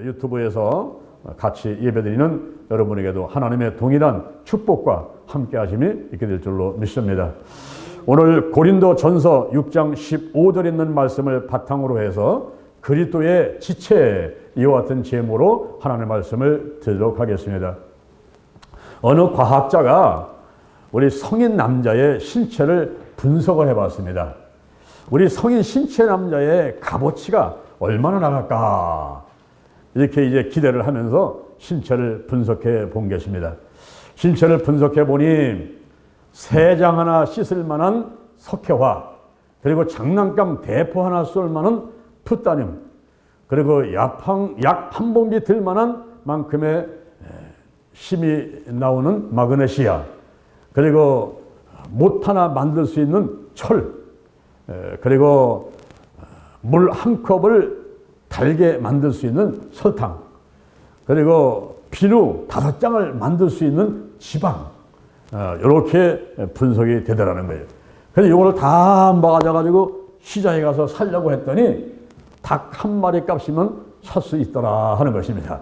유튜브에서 같이 예배드리는 여러분에게도 하나님의 동일한 축복과 함께 하심이 있게 될 줄로 믿습니다. 오늘 고린도 전서 6장 15절에 있는 말씀을 바탕으로 해서 그리스도의 지체, 이와 같은 제목으로 하나님의 말씀을 드리도록 하겠습니다. 어느 과학자가 우리 성인 남자의 신체를 분석을 해봤습니다. 우리 성인 신체 남자의 값어치가 얼마나 나갈까? 이렇게 이제 기대를 하면서 신체를 분석해 본 것입니다. 신체를 분석해 보니 세장 하나 씻을 만한 석회화, 그리고 장난감 대포 하나 쏠 만한 푸따늄, 그리고 약 한 봉지 들 만한 만큼의 힘이 나오는 마그네시아, 그리고 못 하나 만들 수 있는 철, 그리고 물 한 컵을 달게 만들 수 있는 설탕, 그리고 비누 5장을 만들 수 있는 지방, 이렇게 분석이 되더라는 거예요. 그래서 이걸 다 모아가지고 시장에 가서 살려고 했더니 닭 한 마리 값이면 살 수 있더라 하는 것입니다.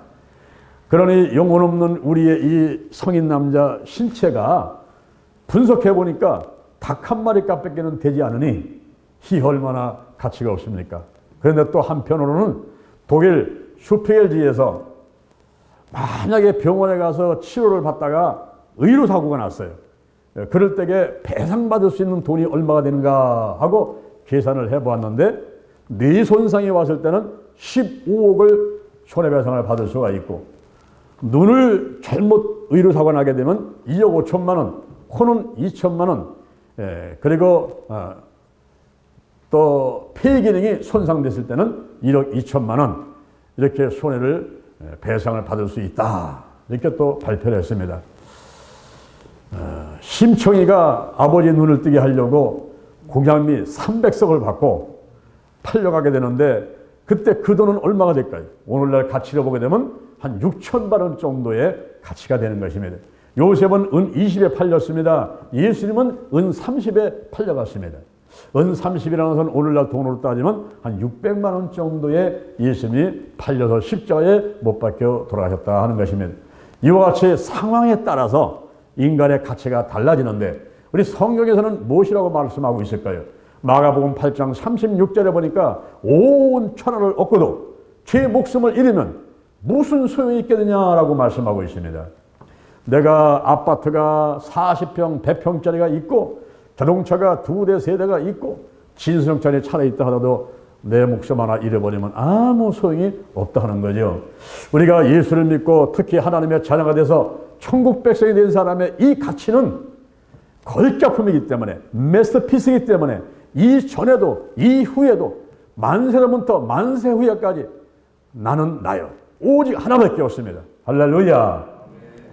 그러니 영혼 없는 우리의 이 성인 남자 신체가 분석해 보니까 닭 한 마리 값밖에는 되지 않으니 이 얼마나 가치가 없습니까? 그런데 또 한편으로는 독일 슈피겔지에서 만약에 병원에 가서 치료를 받다가 의료 사고가 났어요. 그럴 때에 배상받을 수 있는 돈이 얼마가 되는가 하고 계산을 해보았는데 뇌 손상이 왔을 때는 15억을 손해배상을 받을 수가 있고, 눈을 잘못 의료 사고가 나게 되면 2억 5천만 원, 코는 2천만 원, 그리고 또 폐 기능이 손상됐을 때는 1억 2천만 원, 이렇게 손해를 배상을 받을 수 있다, 이렇게 또 발표를 했습니다. 심청이가 아버지 눈을 뜨게 하려고 공양미 300석을 받고 팔려가게 되는데 그때 그 돈은 얼마가 될까요? 오늘날 가치로 보게 되면 한 6천만 원 정도의 가치가 되는 것입니다. 요셉은 은 20에 팔렸습니다. 예수님은 은 30에 팔려갔습니다. 은 30이라는 것은 오늘날 돈으로 따지면 한 600만 원 정도의 예수님이 팔려서 십자가에 못 박혀 돌아가셨다 하는 것입니다. 이와 같이 상황에 따라서 인간의 가치가 달라지는데 우리 성경에서는 무엇이라고 말씀하고 있을까요? 마가복음 8장 36절에 보니까 온 천하를 얻고도 제 목숨을 잃으면 무슨 소용이 있겠느냐라고 말씀하고 있습니다. 내가 아파트가 40평, 100평짜리가 있고 자동차가 2대, 3대가 있고 진수성찬이 차려 있다 하더라도 내 목숨 하나 잃어버리면 아무 소용이 없다 하는 거죠. 우리가 예수를 믿고 특히 하나님의 자녀가 돼서 천국 백성이 된 사람의 이 가치는 걸작품이기 때문에, 마스터피스이기 때문에 이전에도 이후에도 만세로부터 만세 후에까지 나는 나요. 오직 하나밖에 없습니다. 할렐루야.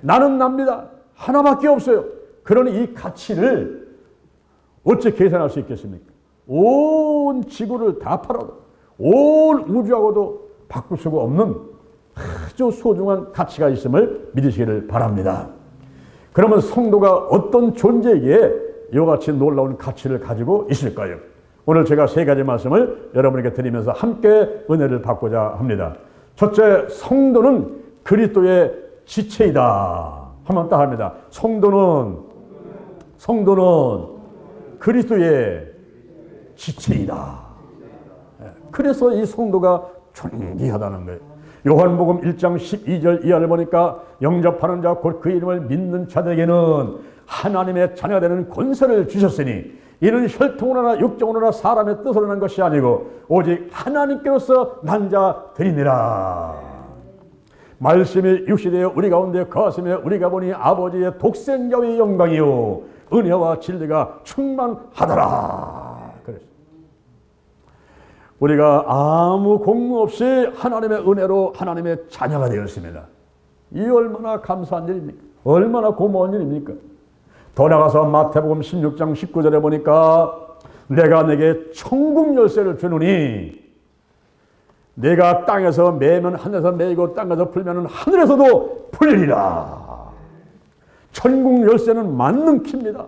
나는 납니다. 하나밖에 없어요. 그러니 이 가치를 어찌 계산할 수 있겠습니까? 온 지구를 다 팔아도 온 우주하고도 바꿀 수가 없는 아주 소중한 가치가 있음을 믿으시기를 바랍니다. 그러면 성도가 어떤 존재에게 이와 같이 놀라운 가치를 가지고 있을까요? 오늘 제가 3가지 말씀을 여러분에게 드리면서 함께 은혜를 받고자 합니다. 첫째, 성도는 그리스도의 지체이다. 한번 딱 합니다. 성도는 그리스도의 지체이다. 그래서 이 성도가 존귀하다는 거예요. 요한복음 1장 12절 이하를 보니까 영접하는 자 곧 그 이름을 믿는 자들에게는 하나님의 자녀가 되는 권세를 주셨으니 이는 혈통으로나 육정으로나 사람의 뜻으로 난 것이 아니고 오직 하나님께로서 난 자들이니라. 말씀이 육신되어 우리 가운데 거하시며 우리가 보니 아버지의 독생자의 영광이요 은혜와 진리가 충만하더라. 우리가 아무 공무 없이 하나님의 은혜로 하나님의 자녀가 되었습니다. 이 얼마나 감사한 일입니까? 얼마나 고마운 일입니까? 더 나가서 마태복음 16장 19절에 보니까 내가 내게 천국 열쇠를 주노니 내가 땅에서 매면 하늘에서 매이고 땅에서 풀면 하늘에서도 풀리리라. 천국 열쇠는 맞는 키입니다.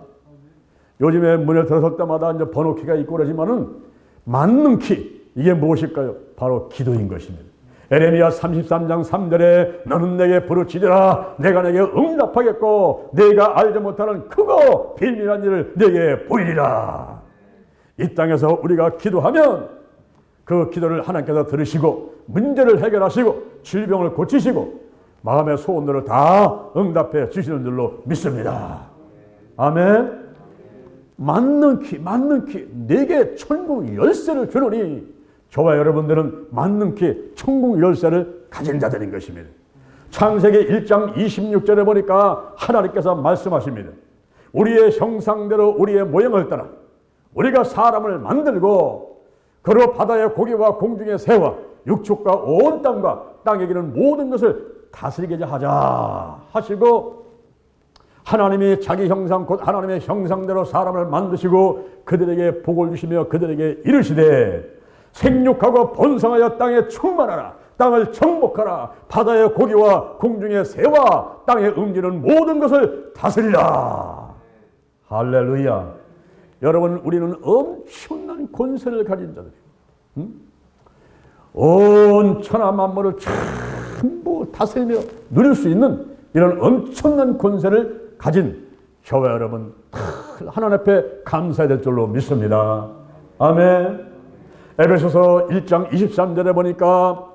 요즘에 문을 들어설 때마다 이제 번호키가 있고 그러지만은 맞는 키, 이게 무엇일까요? 바로 기도인 것입니다. 에레미야 33장 3절에 너는 내게 부르짖으라 내가 내게 응답하겠고 내가 알지 못하는 크고 비밀한 일을 내게 보이리라. 이 땅에서 우리가 기도하면 그 기도를 하나님께서 들으시고 문제를 해결하시고 질병을 고치시고 마음의 소원들을 다 응답해 주시는 줄로 믿습니다. 아멘. 맞는 키 내게 천국 열쇠를 주노니 저와 여러분들은 맞는 키 천국 열쇠를 가진 자들인 것입니다. 창세기 1장 26절에 보니까 하나님께서 말씀하십니다. 우리의 형상대로 우리의 모양을 따라 우리가 사람을 만들고 그로 바다의 고기와 공중의 새와 육축과 온 땅과 땅에 기는 모든 것을 다스리게 하자 하시고 하나님이 자기 형상 곧 하나님의 형상대로 사람을 만드시고 그들에게 복을 주시며 그들에게 이르시되 생육하고 번성하여 땅에 충만하라 땅을 정복하라 바다의 고기와 공중의 새와 땅에 움직이는 모든 것을 다스리라. 할렐루야. 여러분 우리는 엄청난 권세를 가진 자들이에요. 온 천하 만물을 전부 다스리며 누릴 수 있는 이런 엄청난 권세를 가진 저와 여러분 하나님 앞에 감사해야 될 줄로 믿습니다. 아멘. 에베소서 1장 23절에 보니까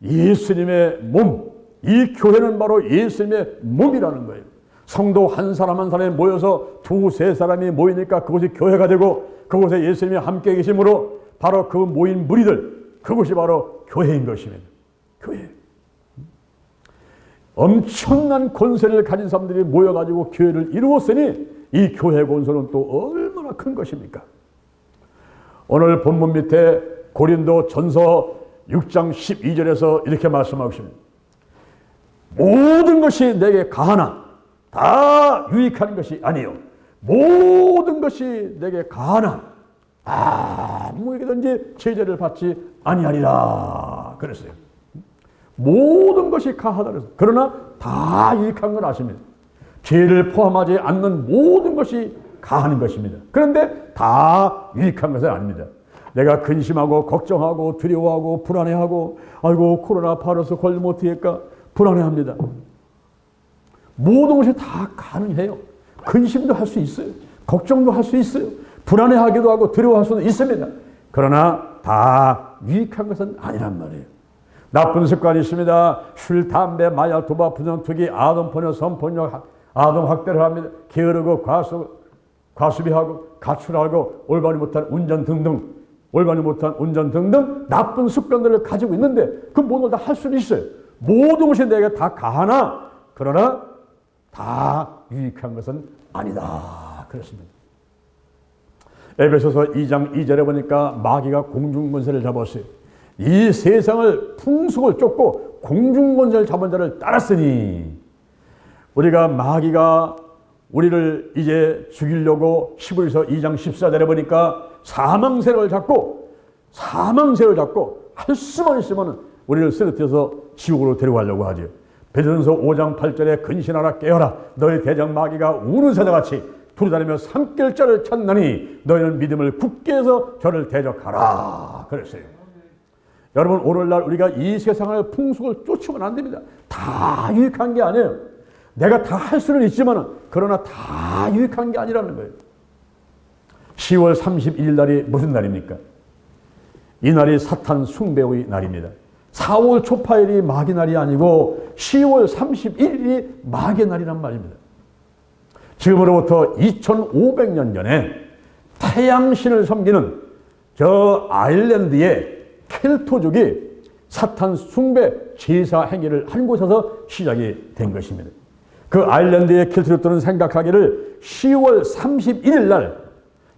예수님의 몸, 이 교회는 바로 예수님의 몸이라는 거예요. 성도 한 사람 한 사람이 모여서 두세 사람이 모이니까 그곳이 교회가 되고 그곳에 예수님이 함께 계심으로 바로 그 모인 무리들 그곳이 바로 교회인 것입니다. 교회. 엄청난 권세를 가진 사람들이 모여가지고 교회를 이루었으니 이 교회 권세는 또 얼마나 큰 것입니까? 오늘 본문 밑에 고린도 전서 6장 12절에서 이렇게 말씀하고 있습니다. 모든 것이 내게 가하나 다 유익하는 것이 아니요 모든 것이 내게 가하나 아무에게든지 제재를 받지 아니하리라 그랬어요. 모든 것이 가하다 그랬어요. 그러나 다 유익한 건 아십니다. 죄를 포함하지 않는 모든 것이 가하는 것입니다. 그런데 다 유익한 것은 아닙니다. 내가 근심하고 걱정하고 두려워하고 불안해하고 아이고 코로나 바이러스 걸리면 어떻게 할까 불안해합니다. 모든 것이 다 가능해요. 근심도 할 수 있어요. 걱정도 할 수 있어요. 불안해하기도 하고 두려워할 수도 있습니다. 그러나 다 유익한 것은 아니란 말이에요. 나쁜 습관이 있습니다. 술, 담배, 마약, 도박, 부정투기, 아동폭력, 성폭력, 아동학대를 합니다. 게으르고 과수비하고 가출하고 올바르지 못한 운전 등등 나쁜 습관들을 가지고 있는데 그 모든 걸 다 할 수는 있어요. 모든 것이 내게 다 가하나 그러나 다 유익한 것은 아니다. 그렇습니다. 에베소서 2장 2절에 보니까 마귀가 공중권세를 잡았어요. 이 세상을 풍속을 쫓고 공중권세를 잡은 자를 따랐으니 우리가 마귀가 우리를 이제 죽이려고 히브리서 2장 14절에 보니까 사망세를 잡고 할 수만 있으면 우리를 쓰러뜨려서 지옥으로 데려가려고 하죠. 베드로전서 5장 8절에 근신하라 깨어라 너희 대적 마귀가 우는 사자같이 두루다니며 산길자를 찾나니 너희는 믿음을 굳게 해서 저를 대적하라 그랬어요. 여러분 오늘날 우리가 이 세상의 풍속을 쫓으면 안 됩니다. 다 유익한 게 아니에요. 내가 다 할 수는 있지만 그러나 다 유익한 게 아니라는 거예요. 10월 31일 날이 무슨 날입니까? 이 날이 사탄 숭배의 날입니다. 4월 초파일이 마귀 날이 아니고 10월 31일이 마귀 날이란 말입니다. 지금으로부터 2500년 전에 태양신을 섬기는 저 아일랜드의 켈토족이 사탄 숭배 제사 행위를 한 곳에서 시작이 된 것입니다. 그 아일랜드의 켈토족들은 생각하기를 10월 31일 날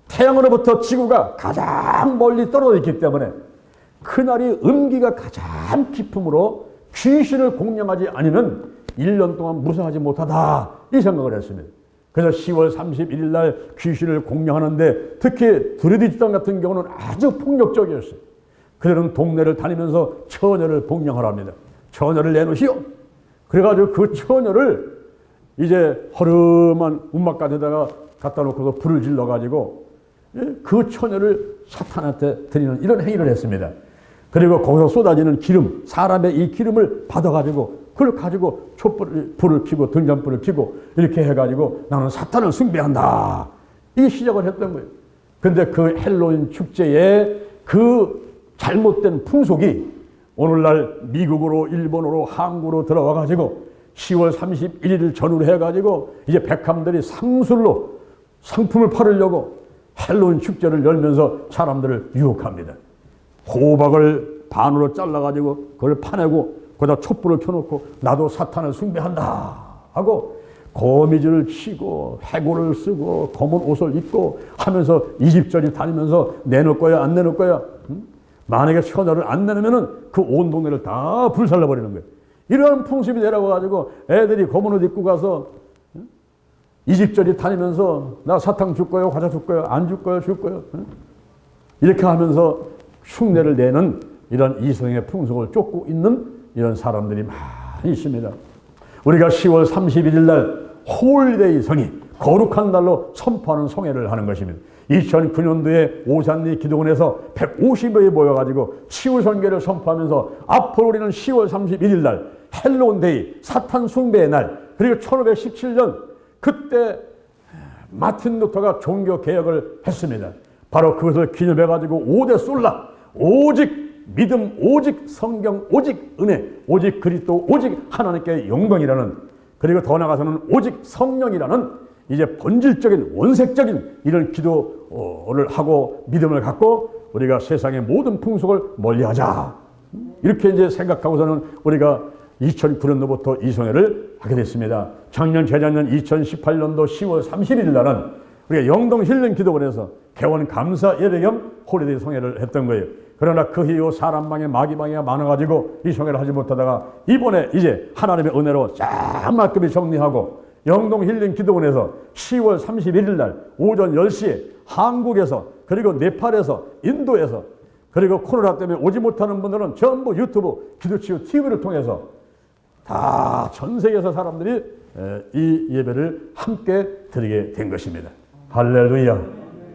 태양으로부터 지구가 가장 멀리 떨어져 있기 때문에 그날이 음기가 가장 깊음으로 귀신을 공양하지 않으면 1년 동안 무사하지 못하다 이 생각을 했습니다. 그래서 10월 31일 날 귀신을 공양하는데 특히 드레디 집단 같은 경우는 아주 폭력적이었어요. 그들은 동네를 다니면서 처녀를 공양하랍니다. 처녀를 내놓으시오. 그래가지고 그 처녀를 이제 허름한 움막가에다가 갖다 놓고서 불을 질러가지고 그 처녀를 사탄한테 드리는 이런 행위를 했습니다. 그리고 거기서 쏟아지는 기름, 사람의 이 기름을 받아가지고 그걸 가지고 불을 켜고 등잔불을 켜고 이렇게 해가지고 나는 사탄을 숭배한다. 이게 시작을 했던 거예요. 근데 그 헬로윈 축제에 그 잘못된 풍속이 오늘날 미국으로 일본으로 한국으로 들어와가지고 10월 31일을 전후로 해가지고 이제 백함들이 상술로 상품을 팔으려고 헬로윈 축제를 열면서 사람들을 유혹합니다. 호박을 반으로 잘라가지고 그걸 파내고 거기다 촛불을 켜놓고 나도 사탄을 숭배한다 하고 거미줄을 치고 해골을 쓰고 검은 옷을 입고 하면서 이집저집 다니면서 내놓을 거야 안 내놓을 거야. 만약에 천하를 안 내놓으면 그 온 동네를 다 불살라버리는 거예요. 이러한 풍습이 내려와가지고 애들이 검은 옷 입고 가서 이집저집 다니면서 나 사탕 줄 거요, 과자 줄 거요, 안 줄 거요, 줄 거요. 이렇게 하면서 흉내를 내는 이런 이성의 풍속을 쫓고 있는 이런 사람들이 많이 있습니다. 우리가 10월 31일 날 홀리데이 성이 거룩한 날로 선포하는 성회를 하는 것입니다. 2009년도에 오산리 기도원에서 150명이 모여가지고 치유 선교를 선포하면서 앞으로 우리는 10월 31일 날 헬로윈데이 사탄 숭배의 날, 그리고 1517년 그때 마틴 루터가 종교 개혁을 했습니다. 바로 그것을 기념해가지고 5대 솔라, 오직 믿음, 오직 성경, 오직 은혜, 오직 그리스도, 오직 하나님께 영광이라는, 그리고 더 나아가서는 오직 성령이라는 이제 본질적인 원색적인 이런 기도를 하고 믿음을 갖고 우리가 세상의 모든 풍속을 멀리하자, 이렇게 이제 생각하고서는 우리가 2009년도부터 이 성회를 하게 됐습니다. 작년 재작년 2018년도 10월 31일 날은 우리가 영동 힐링 기도원에서 개원 감사 예배 겸 홀리데이 성회를 했던 거예요. 그러나 그 이후 사람방해 마귀방해가 많아가지고 이 성회를 하지 못하다가 이번에 이제 하나님의 은혜로 쫙만큼이 정리하고 영동 힐링 기도원에서 10월 31일 날 오전 10시에 한국에서, 그리고 네팔에서, 인도에서, 그리고 코로나 때문에 오지 못하는 분들은 전부 유튜브 기도치유 TV를 통해서 다 전 세계에서 사람들이 이 예배를 함께 드리게 된 것입니다. 할렐루야,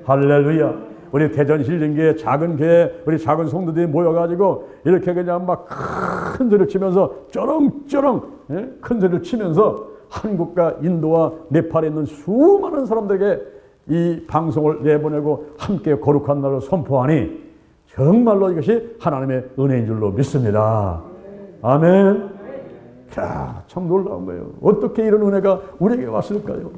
할렐루야. 우리 대전 힐링교회 작은 교회, 우리 작은 성도들이 모여가지고 이렇게 그냥 막 큰 소리를 치면서 쩌렁쩌렁 큰 소리를 치면서 한국과 인도와 네팔에 있는 수많은 사람들에게 이 방송을 내보내고 함께 거룩한 날을 선포하니 정말로 이것이 하나님의 은혜인 줄로 믿습니다. 아멘. 자, 참 놀라운 거예요. 어떻게 이런 은혜가 우리에게 왔을까요?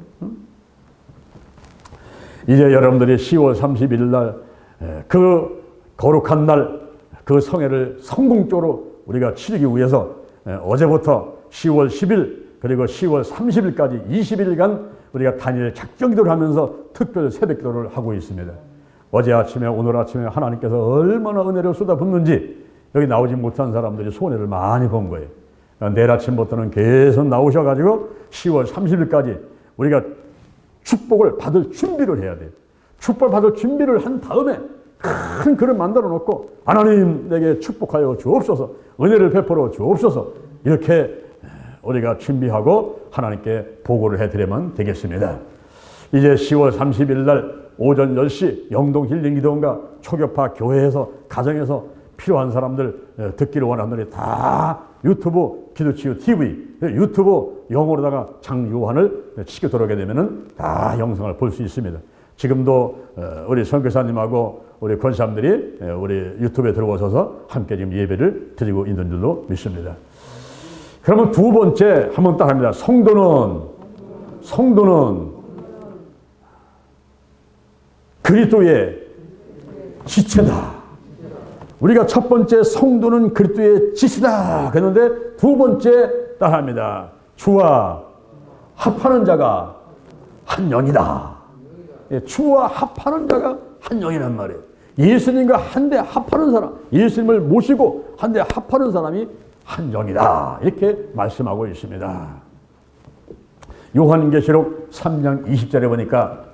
이제 여러분들이 10월 31일 날 그 거룩한 날 그 성회를 성공적으로 우리가 치르기 위해서 어제부터 10월 10일 그리고 10월 30일까지 20일간 우리가 단일 작정기도를 하면서 특별 새벽기도를 하고 있습니다. 어제 아침에 오늘 아침에 하나님께서 얼마나 은혜를 쏟아붓는지 여기 나오지 못한 사람들이 손해를 많이 본 거예요. 내일 아침부터는 계속 나오셔가지고 10월 30일까지 우리가 축복을 받을 준비를 해야 돼요. 축복을 받을 준비를 한 다음에 큰 그릇 만들어 놓고 하나님 내게 축복하여 주옵소서, 은혜를 베풀어 주옵소서, 이렇게 우리가 준비하고 하나님께 보고를 해드리면 되겠습니다. 이제 10월 30일 날 오전 10시 영동 힐링 기도원과 초교파 교회에서 가정에서 필요한 사람들 듣기를 원하는 분들이 다 유튜브 기도치유 TV 유튜브 영어로다가 장요한을 치게 들어오게 되면은 다 영상을 볼 수 있습니다. 지금도 우리 선교사님하고 우리 권사님들이 우리 유튜브에 들어오셔서 함께 지금 예배를 드리고 있는 줄로 믿습니다. 그러면 두 번째 한번 딱 합니다. 성도는 그리스도의 지체다. 우리가 첫 번째 성도는 그리스도의 지체다 그랬는데 두 번째 딱 합니다. 주와 합하는 자가 한 영이다. 주와 합하는 자가 한 영이란 말이에요. 예수님과 한데 합하는 사람, 예수님을 모시고 한데 합하는 사람이 한 영이다. 이렇게 말씀하고 있습니다. 요한계시록 3장 20절에 보니까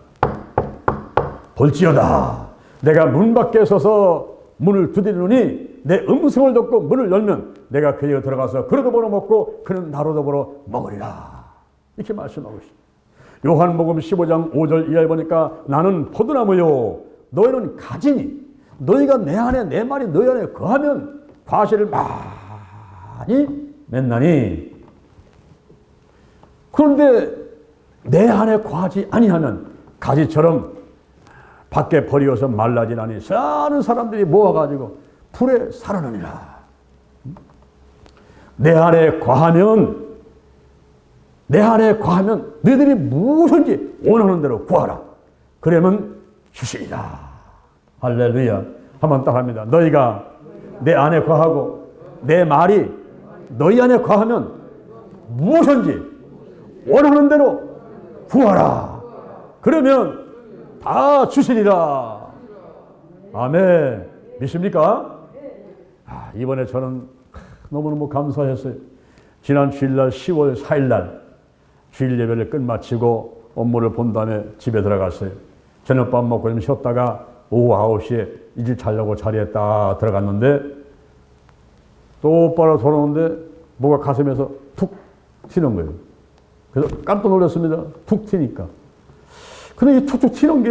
볼지어다 내가 문 밖에 서서 문을 두드리노니 내 음성을 듣고 문을 열면 내가 그에게 들어가서 그로 더불어 먹고 그는 나로 더불어 먹으리라. 이렇게 말씀하고 있습니다. 요한복음 15장 5절 이하에 보니까 나는 포도나무요 너희는 가지니 너희가 내 안에 내 말이 너희 안에 거하면 과실을 많이 맺나니 그런데 내 안에 과하지 아니하면 가지처럼 밖에 버리어서 말라지나니 많은 사람들이 모아가지고 불에 살아나니라. 내 안에 과하면 너희들이 무엇인지 원하는 대로 구하라. 그러면 주시리라. 할렐루야. 한번 딱 합니다. 너희가 내 안에 과하고 내 말이 너희 안에 과하면 무엇인지 원하는 대로 구하라. 그러면 다 주시리라. 아멘. 믿습니까? 이번에 저는 너무너무 감사했어요. 지난 주일날 10월 4일날 주일 예배를 끝마치고 업무를 본 다음에 집에 들어갔어요. 저녁밥 먹고 좀 쉬었다가 오후 9시에 이제 자려고 자리에 딱 들어갔는데 똑바로 돌아오는데 뭐가 가슴에서 툭 튀는 거예요. 그래서 깜짝 놀랐습니다. 툭 튀니까. 근데 이 툭툭 튀는 게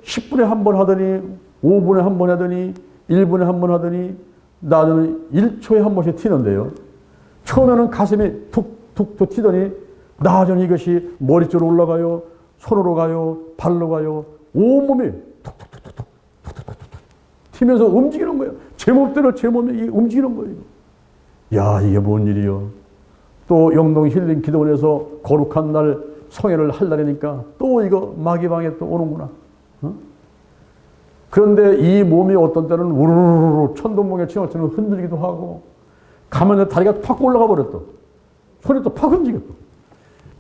10분에 한 번 하더니 5분에 한 번 하더니 1분에 한 번 하더니 나중에 1초에 한 번씩 튀는데요. 처음에는 가슴이 툭툭툭 튀더니 나중에 이것이 머리 쪽으로 올라가요. 손으로 가요. 발로 가요. 온몸이 툭툭툭툭툭 튀면서 움직이는 거예요. 제 몸대로 제 몸이 움직이는 거예요. 야, 이게 뭔 일이요. 또 영동 힐링 기도원에서 거룩한 날 성회를 하려니까 또 이거 마귀방에 또 오는구나. 어? 그런데 이 몸이 어떤 때는 우르르르 천둥번개 치어처럼 흔들기도 하고 가면 다리가 팍 올라가 버렸어. 손이 또 팍 움직였어.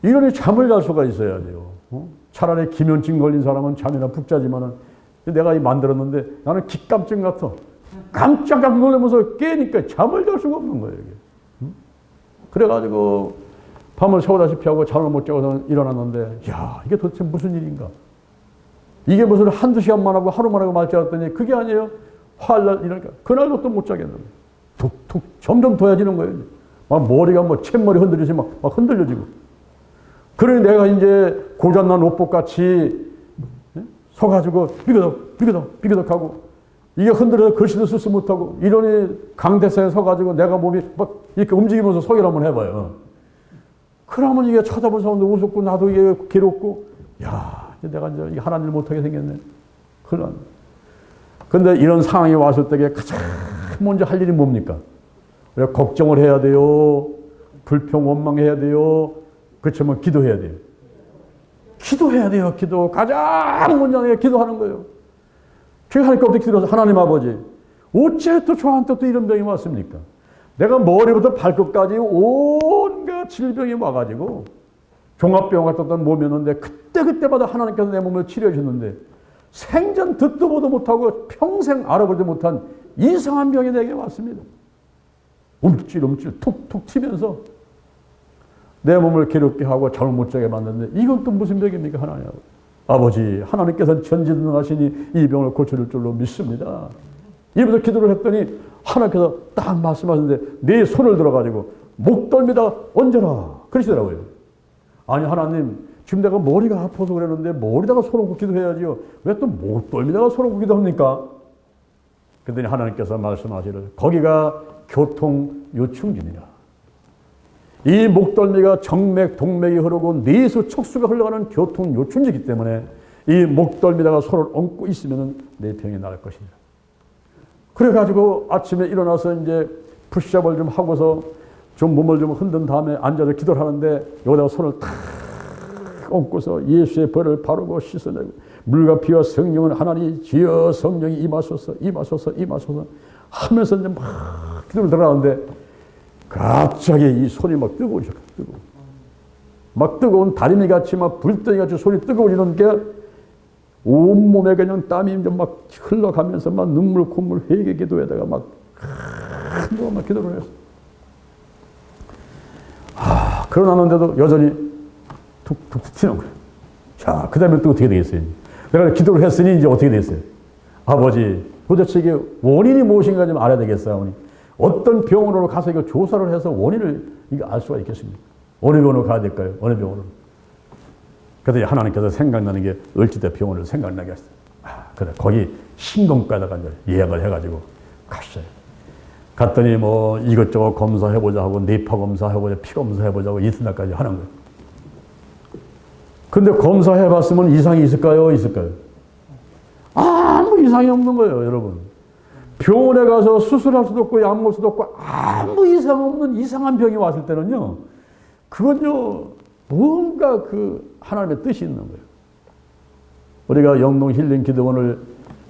이러니 잠을 잘 수가 있어야 돼요. 어? 차라리 기면증 걸린 사람은 잠이나 푹 자지만은 내가 만들었는데 나는 기깜증 같아. 깜짝 놀라면서 깨니까 잠을 잘 수가 없는 거예요. 이게. 그래가지고 밤을 새우다시피 하고 잠을 못 자고서 일어났는데 야, 이게 도대체 무슨 일인가. 이게 무슨 한두 시간만 하고 하루만 하고 말지 알았더니 그게 아니에요. 화날 이러니까 그날도 또 못 자겠는 거예요. 툭툭 점점 더해지는 거예요. 막 머리가 뭐 챗머리 흔들리지 막 흔들려지고. 그러니 내가 이제 고장난 옷복같이 서가지고 삐그덕 하고 이게 흔들려서 글씨도 쓸 수 못하고 이러니 강대사에 서가지고 내가 몸이 막 이렇게 움직이면서 소개를 한번 해봐요. 그러면 이게 쳐다본 사람도 우습고 나도 이게 괴롭고 야, 내가 이제 하나님 일 못하게 생겼네. 큰일 났네. 근데 이런 상황이 왔을 때 가장 먼저 할 일이 뭡니까? 우리가 걱정을 해야 돼요. 불평 원망해야 돼요. 그렇지만 기도해야 돼요. 기도해야 돼요. 기도. 가장 먼저 기도하는 거예요. 제가 하니까 어떻게 기도해서 하나님 아버지 어째 또 저한테 또 이런 병이 왔습니까? 내가 머리부터 발끝까지 온갖 질병이 와가지고 종합병 같았던 몸이었는데 그때마다 하나님께서 내 몸을 치료해 주셨는데 생전 듣도 보도 못하고 평생 알아보지 못한 이상한 병이 내게 왔습니다. 움찔움찔 툭툭 튀면서 내 몸을 괴롭게 하고 잠을 못 자게 만드는데 이건 또 무슨 병입니까? 하나님 아버지 하나님께서는 전지전능하시니 이 병을 고쳐줄 줄로 믿습니다. 이러면서 기도를 했더니 하나님께서 딱 말씀하셨는데 네 손을 들어가지고 목덜미다 얹어라 그러시더라고요. 아니 하나님 지금 내가 머리가 아파서 그랬는데 머리다가 손 얹고 기도해야지요. 왜 또 목덜미다가 손 얹고 기도합니까? 그랬더니 하나님께서 말씀하시를 거기가 교통요충지니라. 이 목덜미가 정맥, 동맥이 흐르고 뇌에서 척수가 흘러가는 교통요충지이기 때문에 이 목덜미다가 손을 얹고 있으면 내 병이 나을 것이다. 그래가지고 아침에 일어나서 이제 푸시업을 좀 하고서 좀 몸을 좀 흔든 다음에 앉아서 기도를 하는데 여기다가 손을 탁 얹고서 예수의 벌을 바르고 씻어내고 물과 피와 성령은 하나님 주여 성령이 임하소서 하면서 이제 막 기도를 들어가는데 갑자기 이 손이 막 뜨거워져. 막 뜨거운 다리미 같이 막 불덩이 같이 손이 뜨거워지는 게 온몸에 그냥 땀이 막 흘러가면서 막 눈물, 콧물, 회개 기도에다가 막 기도를 했어. 그러나는데도 여전히 툭툭 튀는 거예요. 자, 그 다음에 또 어떻게 되겠어요? 내가 기도를 했으니 이제 어떻게 됐어요? 아버지, 도대체 이게 원인이 무엇인가 좀 알아야 되겠사오니 어떤 병원으로 가서 이거 조사를 해서 원인을 이거 알 수가 있겠습니까? 어느 병원으로 가야 될까요? 어느 병원으로? 그래서 하나님께서 생각나는 게 을지대 병원을 생각나게 하셨어요. 그래, 거기 신경과에다가 예약을 해가지고 갔어요. 갔더니 뭐 이것저것 검사해보자 하고 뇌파 검사해보자, 피 검사해보자고 이튿날까지 하는 거예요. 근데 검사해봤으면 이상이 있을까요? 있을까요? 아무 이상이 없는 거예요, 여러분. 병원에 가서 수술할 수도 없고 약 먹을 수도 없고 아무 이상 없는 이상한 병이 왔을 때는요, 그건요, 뭔가 그 하나님의 뜻이 있는 거예요. 우리가 영동 힐링 기도원을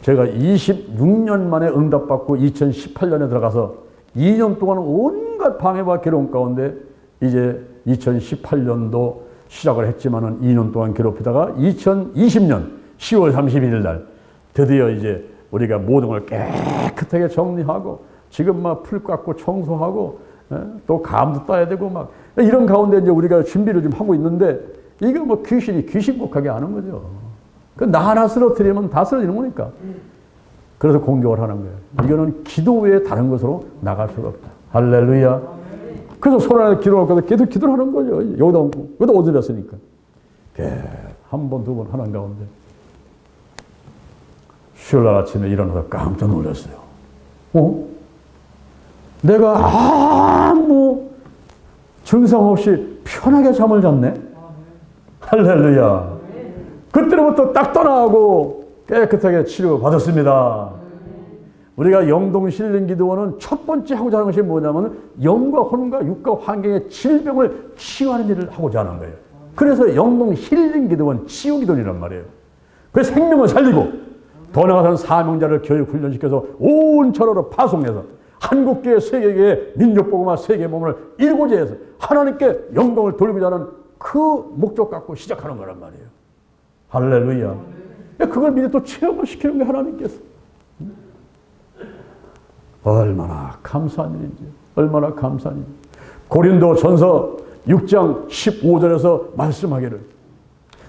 제가 26년 만에 응답받고 2018년에 들어가서 2년 동안 온갖 방해와 괴로움 가운데 이제 2018년도 시작을 했지만은 2년 동안 괴롭히다가 2020년 10월 31일 날 드디어 이제 우리가 모든 걸 깨끗하게 정리하고 지금 막 풀 깎고 청소하고 또 감도 따야 되고 막 이런 가운데 이제 우리가 준비를 좀 하고 있는데 이게 뭐 귀신이 귀신곡하게 하는 거죠. 그 나 하나 쓰러뜨리면 다 쓰러지는 거니까. 그래서 공격을 하는 거예요. 이거는 기도 외에 다른 것으로 나갈 수가 없다. 할렐루야. 그래서 손안에 기도하고 계속 기도를 하는 거죠. 여기다 얹고 여기다 얹어놨으니까. 한 번, 두 번 하는 가운데 수요일 아침에 일어나서 깜짝 놀랐어요. 내가 아무 증상 없이 편하게 잠을 잤네? 할렐루야. 그때부터 딱 떠나고 깨끗하게 치료받았습니다. 우리가 영동 힐링 기도원은 첫 번째 하고자 하는 것이 뭐냐면 영과 혼과 육과 환경의 질병을 치유하는 일을 하고자 하는 거예요. 그래서 영동 힐링 기도원 치유 기도원이란 말이에요. 그래서 생명을 살리고 더 나아가서는 사명자를 교육 훈련시켜서 온 천하로 파송해서 한국교회, 세계교회, 민족복음화 세계복음을 이루고자 해서 하나님께 영광을 돌리고자 하는 그 목적 갖고 시작하는 거란 말이에요. 할렐루야. 그걸 미리 또 체험을 시키는 게 하나님께서. 얼마나 감사한 일인지. 얼마나 감사한 일인지. 고린도 전서 6장 15절에서 말씀하기를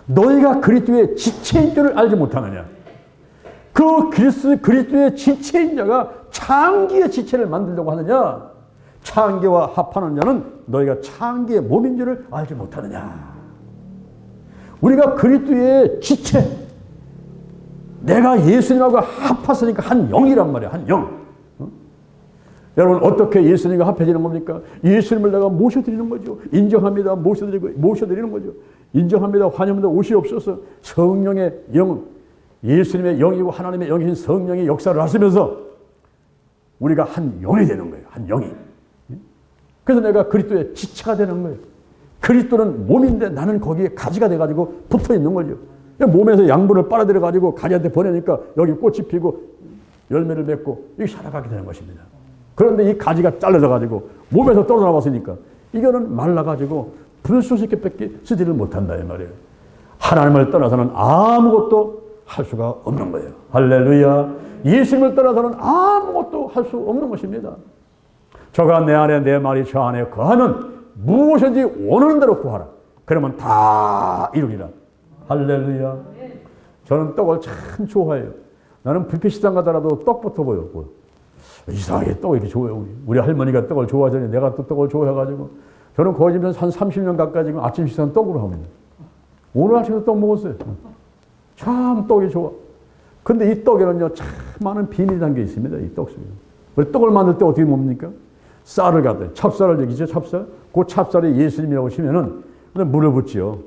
너희가 그리스도의 지체인 줄을 알지 못하느냐. 그 그리스도의 지체인 자가 창기의 지체를 만들려고 하느냐. 창기와 합하는 자는 너희가 창기의 몸인 줄을 알지 못하느냐. 우리가 그리스도의 지체, 내가 예수님하고 합했으니까 한 영이란 말이야. 한 영. 여러분 어떻게 예수님과 합해지는 겁니까? 예수님을 내가 모셔드리는 거죠. 인정합니다. 모셔드리는 거죠. 인정합니다. 환영합니다. 오시옵소서. 성령의 영, 예수님의 영이고 하나님의 영이신 성령이 역사를 하시면서 우리가 한 영이 되는 거예요. 한 영이. 그래서 내가 그리스도의 지체가 되는 거예요. 그리스도는 몸인데 나는 거기에 가지가 돼가지고 붙어 있는 거죠. 몸에서 양분을 빨아들여가지고 가지한테 보내니까 여기 꽃이 피고 열매를 맺고 이렇게 살아가게 되는 것입니다. 그런데 이 가지가 잘라져가지고 몸에서 떨어져 나왔으니까 이거는 말라가지고 불쏘시개밖에 쓰지를 못한다 이 말이에요. 하나님을 떠나서는 아무것도 할 수가 없는 거예요. 할렐루야. 예수님을 떠나서는 아무것도 할 수 없는 것입니다. 저가 내 안에 내 말이 저 안에 거하면 무엇이든지 원하는 대로 구하라. 그러면 다 이루리라. 할렐루야. 저는 떡을 참 좋아해요. 나는 뷔페 식당 가더라도 떡부터 보였고 이상하게 떡이 이렇게 좋아요. 우리 할머니가 떡을 좋아하더니 내가 또 떡을 좋아해가지고 저는 거의 한 30년 가까이 지금 아침 식사는 떡으로 합니다. 오늘 아침에 떡 먹었어요. 참 떡이 좋아. 근데 이 떡에는요 참 많은 비밀이 담겨 있습니다. 이 떡 속에. 우리 떡을 만들 때 어떻게 먹습니까? 쌀을 갖다 찹쌀을 얘기죠. 찹쌀. 그 찹쌀에 예수님이라고 치면은 물을 붓지요.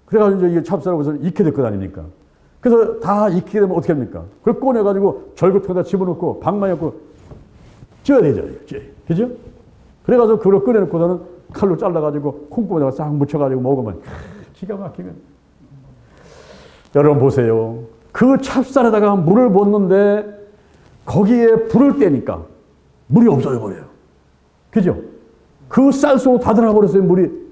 그래가지고 이제 찹쌀을 우선 익게 될 거 아닙니까? 그래서 다 익히게 되면 어떻게 합니까? 그걸 꺼내가지고 절구통에다 집어넣고 방망이 갖고 쪄야 되죠. 그죠? 그래가지고 그걸 꺼내놓고서는 칼로 잘라가지고 콩고에다가 싹 묻혀가지고 먹으면 기가 막히면. 여러분 보세요. 그 찹쌀에다가 물을 붓는데 거기에 불을 떼니까 물이 없어져 버려요. 그죠? 그 쌀 속으로 다 들어버렸어요, 물이.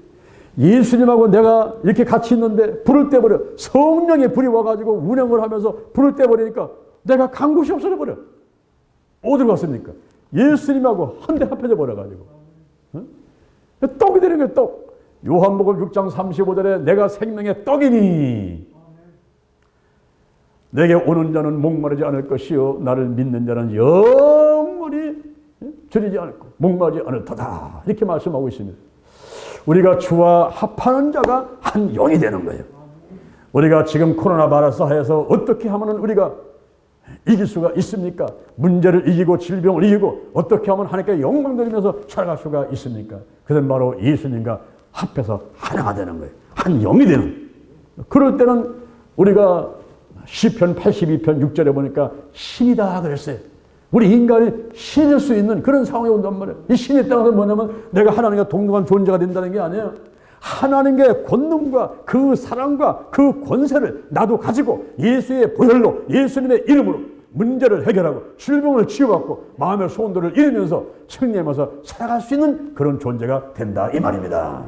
예수님하고 내가 이렇게 같이 있는데 불을 떼버려. 성령의 불이 와가지고 운영을 하면서 불을 떼버리니까 내가 간 곳이 없어져 버려. 어디로 갔습니까? 예수님하고 한데 합해져 버려가지고. 어? 떡이 되는 거예요, 떡. 요한복음 6장 35절에 내가 생명의 떡이니 내게 오는 자는 목마르지 않을 것이요 나를 믿는 자는 영원히 줄이지 않고 목마르지 않을 터다. 이렇게 말씀하고 있습니다. 우리가 주와 합하는 자가 한 영이 되는 거예요. 우리가 지금 코로나 바이러스 하에서 어떻게 하면 우리가 이길 수가 있습니까? 문제를 이기고 질병을 이기고 어떻게 하면 하나님께 영광 돌리면서 살아갈 수가 있습니까? 그는 바로 예수님과 합해서 하나가 되는 거예요. 한 영이 되는. 그럴 때는 우리가 시편 82편 6절에 보니까 신이다 그랬어요. 우리 인간이 신이 될 수 있는 그런 상황이 온단 말이에요. 이 신이 있다는 것은 뭐냐면 내가 하나님과 동등한 존재가 된다는 게 아니에요. 하나님의 권능과 그 사랑과 그 권세를 나도 가지고 예수의 보혈로 예수님의 이름으로 문제를 해결하고 질병을 치유받고 마음의 소원들을 이루면서 승리하면서 살아갈 수 있는 그런 존재가 된다 이 말입니다.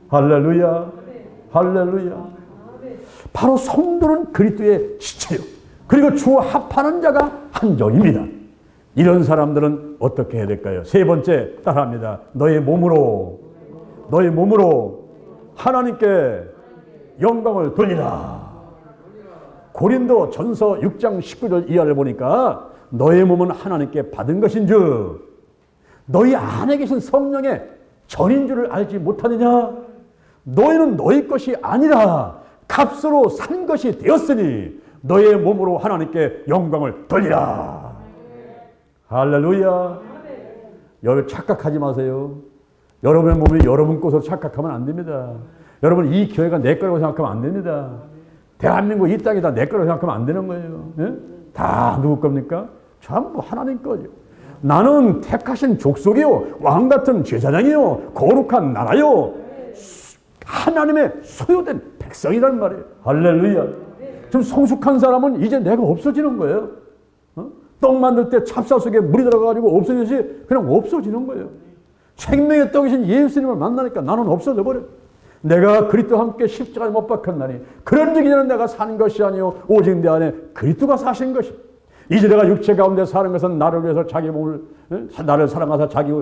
할렐루야, 할렐루야. 바로 성도는 그리스도의 지체요. 그리고 주와 합하는 자가 한 영입니다. 이런 사람들은 어떻게 해야 될까요? 세 번째 따라합니다. 너의 몸으로 하나님께 영광을 돌리라. 고린도 전서 6장 19절 이하를 보니까 너의 몸은 하나님께 받은 것인즉 너희 안에 계신 성령의 전인 줄을 알지 못하느냐? 너희는 너희 것이 아니라 값으로 산 것이 되었으니 너의 몸으로 하나님께 영광을 돌리라. 할렐루야. 여러분 착각하지 마세요. 여러분의 몸이 여러분 것으로 착각하면 안 됩니다. 여러분 이 교회가 내 거라고 생각하면 안 됩니다. 대한민국 이 땅이 다 내 거라고 생각하면 안 되는 거예요. 예? 다 누구 겁니까? 전부 하나님 거죠. 나는 택하신 족속이요 왕같은 제사장이요 거룩한 나라요 하나님의 소유된 백성이란 말이에요. 할렐루야. 좀 성숙한 사람은 이제 내가 없어지는 거예요. 떡 만들 때 찹쌀 속에 물이 들어가가지고 없어지듯이 그냥 없어지는 거예요. 생명의 떡이신 예수님을 만나니까 나는 없어져 버려. 내가 그리스도와 함께 십자가에 못 박혔나니 그런즉 이제는 내가 사는 것이 아니요 오직 내 안에 그리스도가 사신 것이. 이제 내가 육체 가운데 사는 것은 나를 위해서 자기 몸을 나를 사랑하사 자기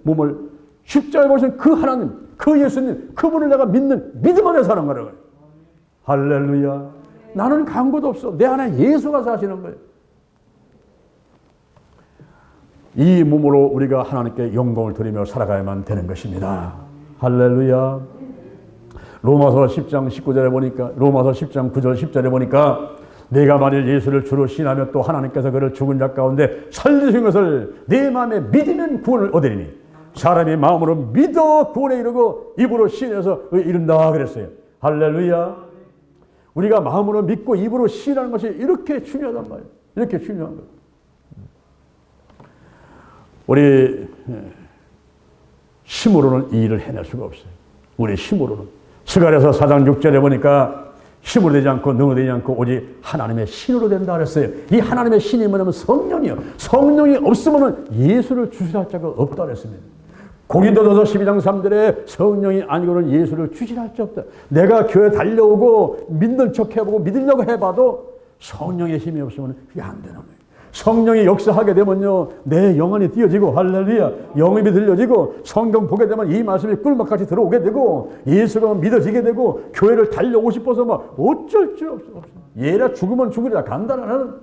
몸을 십자가에 보신 그 하나님, 그 예수님, 그분을 내가 믿는 믿음 안에 사는 거라고요. 할렐루야. 나는 간 곳 없어. 내 안에 예수가 사시는 거예요. 이 몸으로 우리가 하나님께 영광을 드리며 살아가야만 되는 것입니다. 할렐루야. 로마서 10장 19절에 보니까 로마서 10장 9절 10절에 보니까 내가 만일 예수를 주로 신하며 또 하나님께서 그를 죽은 자 가운데 살리신 것을 내 마음에 믿으면 구원을 얻으리니 사람이 마음으로 믿어 구원에 이르고 입으로 신해서 이른다 그랬어요. 할렐루야. 우리가 마음으로 믿고 입으로 신하는 것이 이렇게 중요하단 말이에요. 이렇게 중요한 거예요. 우리 힘으로는 이 일을 해낼 수가 없어요. 우리 힘으로는. 스가랴서 4장 6절에 보니까 힘으로 되지 않고 능으로 되지 않고 오직 하나님의 신으로 된다 그랬어요. 이 하나님의 신이 뭐냐면 성령이요. 성령이 없으면 예수를 주시할 자가 없다 그랬습니다. 고린도전서 12장 3절에 성령이 아니고는 예수를 주시할 자 없다. 내가 교회 달려오고 믿는 척 해보고 믿으려고 해봐도 성령의 힘이 없으면 그게 안 되는 거예요. 성령이 역사하게 되면요 내 영혼이 뛰어지고 할렐루야 영입이 들려지고 성경 보게 되면 이 말씀이 꿀맛같이 들어오게 되고 예수가 믿어지게 되고 교회를 달려오고 싶어서 막 어쩔 줄 없어. 얘라 죽으면 죽으리라 간다라는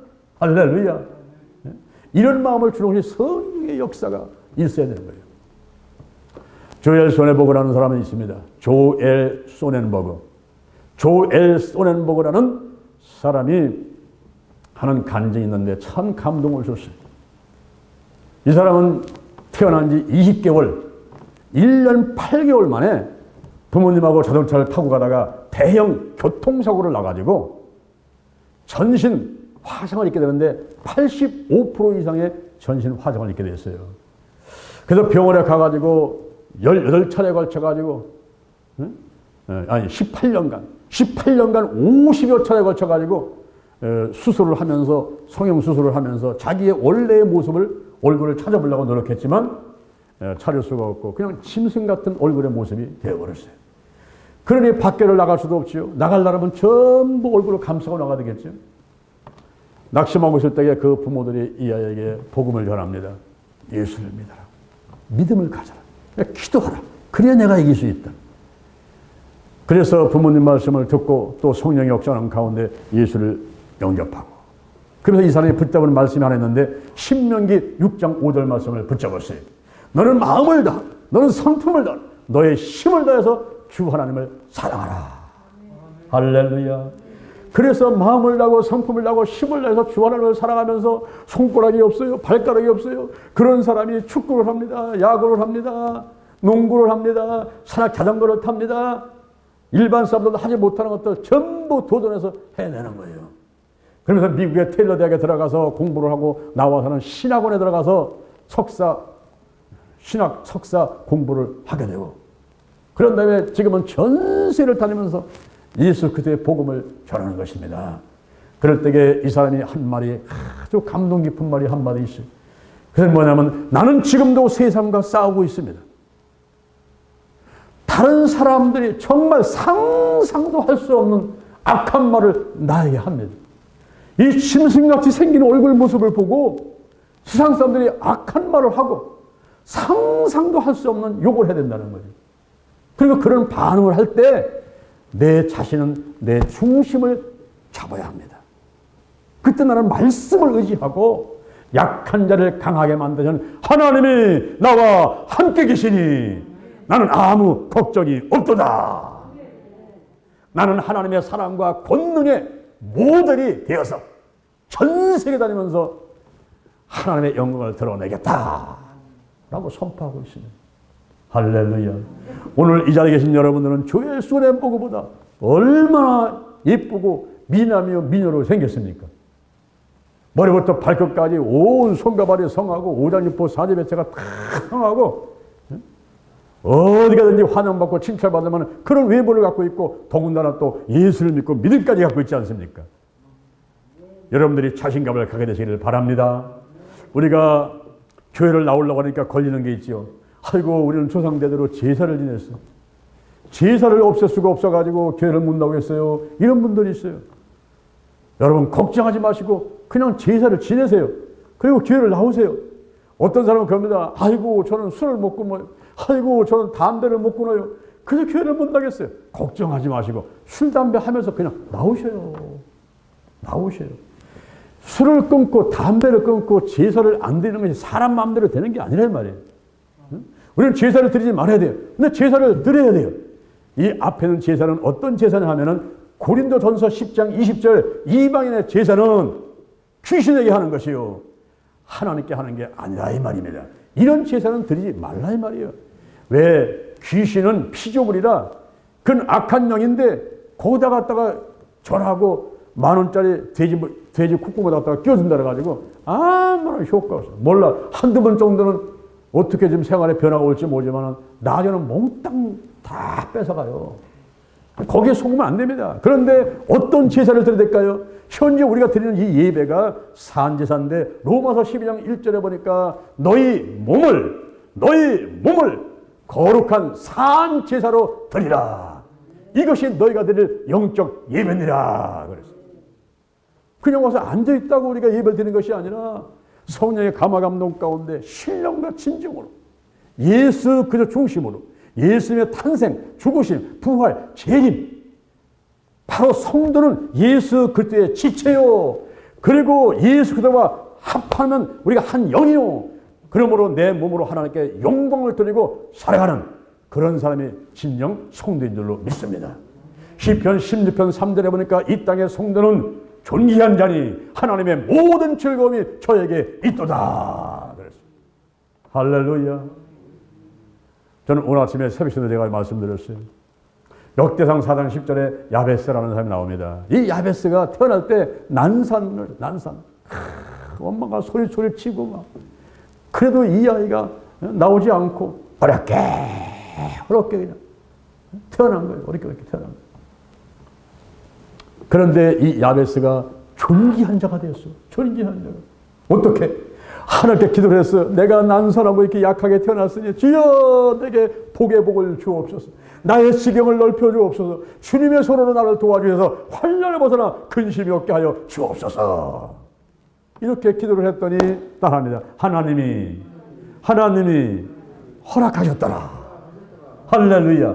할렐루야. 이런 마음을 주는 것이 성령의 역사가 있어야 되는 거예요. 조엘 소넨버그라는 사람이 있습니다. 조엘 소넨버그라는 사람이 하는 간증이 있는데 참 감동을 줬어요. 이 사람은 태어난 지 20개월, 1년 8개월 만에 부모님하고 자동차를 타고 가다가 대형 교통사고를 나가지고 전신 화상을 입게 되는데 85% 이상의 전신 화상을 입게 됐어요. 그래서 병원에 가가지고 18차례에 걸쳐가지고 18년간 50여 차례에 걸쳐가지고 수술을 하면서 성형수술을 하면서 자기의 원래의 모습을 얼굴을 찾아보려고 노력했지만 찾을 수가 없고 그냥 짐승 같은 얼굴의 모습이 되어버렸어요. 그러니 밖에를 나갈 수도 없지요. 나가려면 전부 얼굴을 감싸고 나가야 되겠죠. 낙심하고 있을 때에 그 부모들이 이 아이에게 복음을 전합니다. 예수를 믿어라. 믿음을 가져라. 기도하라. 그래야 내가 이길 수 있다. 그래서 부모님 말씀을 듣고 또 성령이 역사하는 가운데 예수를 영접하고 그래서 이 사람이 붙잡은 말씀이 하나 있는데 신명기 6장 5절 말씀을 붙잡았어요. 너는 마음을 다하 너는 성품을 다하 너의 힘을 다해서 주 하나님을 사랑하라. 할렐루야. 그래서 마음을 다하고 성품을 다하고 힘을 내서 주 하나님을 살아가면서 손가락이 없어요. 발가락이 없어요. 그런 사람이 축구를 합니다. 야구를 합니다. 농구를 합니다. 산악 자전거를 탑니다. 일반 사람들도 하지 못하는 것들 전부 도전해서 해내는 거예요. 그러면서 미국의 테일러 대학에 들어가서 공부를 하고 나와서는 신학원에 들어가서 신학 석사 공부를 하게 되고, 그런 다음에 지금은 전 세계를 다니면서 예수 그리스도의 복음을 전하는 것입니다. 그럴 때에 이 사람이 한 말이 아주 감동 깊은 말이 한 마디 있어요. 그것은 뭐냐면, 나는 지금도 세상과 싸우고 있습니다. 다른 사람들이 정말 상상도 할 수 없는 악한 말을 나에게 합니다. 이 짐승같이 생긴 얼굴 모습을 보고 세상 사람들이 악한 말을 하고 상상도 할 수 없는 욕을 해야 된다는 거예요. 그리고 그런 반응을 할 때 내 자신은 내 중심을 잡아야 합니다. 그때 나는 말씀을 의지하고 약한 자를 강하게 만드는 하나님이 나와 함께 계시니 나는 아무 걱정이 없도다. 나는 하나님의 사랑과 권능의 모델이 되어서 전 세계 다니면서 하나님의 영광을 드러내겠다 라고 선포하고 있습니다. 할렐루야. 오늘 이 자리에 계신 여러분들은 주 예수의 모습보다 얼마나 예쁘고 미남이요 미녀로 생겼습니까? 머리부터 발끝까지 온 손과 발이 성하고 오장육부 사지배체가 다 성하고, 어디 가든지 환영받고 칭찬받으면 그런 외모를 갖고 있고, 더군다나 또 예수를 믿고 믿음까지 갖고 있지 않습니까? 여러분들이 자신감을 갖게 되시기를 바랍니다. 우리가 교회를 나오려고 하니까 걸리는 게 있죠. 아이고, 우리는 조상대대로 제사를 지냈어. 제사를 없앨 수가 없어가지고 교회를 못 나오겠어요. 이런 분들이 있어요. 여러분 걱정하지 마시고 그냥 제사를 지내세요. 그리고 교회를 나오세요. 어떤 사람은 그럽니다. 아이고, 저는 술을 못 끊어요. 아이고, 저는 담배를 못 끊어요. 그래서 교회를 못 나겠어요. 걱정하지 마시고 술, 담배 하면서 그냥 나오셔요. 나오셔요. 술을 끊고 담배를 끊고 제사를 안 드리는 것이 사람 마음대로 되는 게 아니란 말이에요. 우리는 제사를 드리지 말아야 돼요. 근데 제사를 드려야 돼요. 이 앞에 있는 제사는 어떤 제사냐 하면은 고린도전서 10장 20절 이방인의 제사는 귀신에게 하는 것이요 하나님께 하는 게 아니라 이 말입니다. 이런 제사는 드리지 말라 이 말이에요. 왜? 귀신은 피조물이라 그건 악한 영인데 거기다 갖다가 절하고 10,000원짜리 돼지 콧구멍에다 갖다가 끼워준다 그래가지고 아무런 효과가 없어. 몰라, 한두 번 정도는 어떻게 좀 생활에 변화가 올지 모르지만 나중에는 몽땅 다 뺏어가요. 거기에 속으면 안 됩니다. 그런데 어떤 제사를 드려야 될까요? 현재 우리가 드리는 이 예배가 산제사인데 로마서 12장 1절에 보니까 너희 몸을 거룩한 산제사로 드리라. 이것이 너희가 드릴 영적 예배니라. 그랬어요. 그냥 와서 앉아있다고 우리가 예배를 드리는 것이 아니라 성령의 감화감동 가운데 신령과 진정으로 예수 그저 중심으로 예수님의 탄생, 죽으심, 부활, 재림, 바로 성도는 예수 그리스도의 지체요. 그리고 예수 그리스도와 합하면 우리가 한 영이요. 그러므로 내 몸으로 하나님께 영광을 드리고 살아가는 그런 사람이 진정 성도인 줄로 믿습니다. 시편 16편 3절에 보니까 이 땅의 성도는 존귀한 자니 하나님의 모든 즐거움이 저에게 있도다. 그랬습니다. 할렐루야. 저는 오늘 아침에 새벽신도 제가 말씀드렸어요. 역대상 4장 10절에 야베스라는 사람이 나옵니다. 이 야베스가 태어날 때 난산. 엄마가 소리 치고 막. 그래도 이 아이가 나오지 않고 어렵게 그냥 태어난 거예요. 어렵게 태어난 거예요. 그런데 이 야베스가 존귀한 자가 되었어. 존귀한 자가. 어떻게? 하나님께 기도를 했어요. 내가 난사라고 이렇게 약하게 태어났으니 주여 내게 복의 복을 주옵소서. 나의 지경을 넓혀 주옵소서. 주님의 손으로 나를 도와주셔서 환난을 벗어나 근심이 없게 하여 주옵소서. 이렇게 기도를 했더니 따라합니다. 하나님이 허락하셨더라. 할렐루야.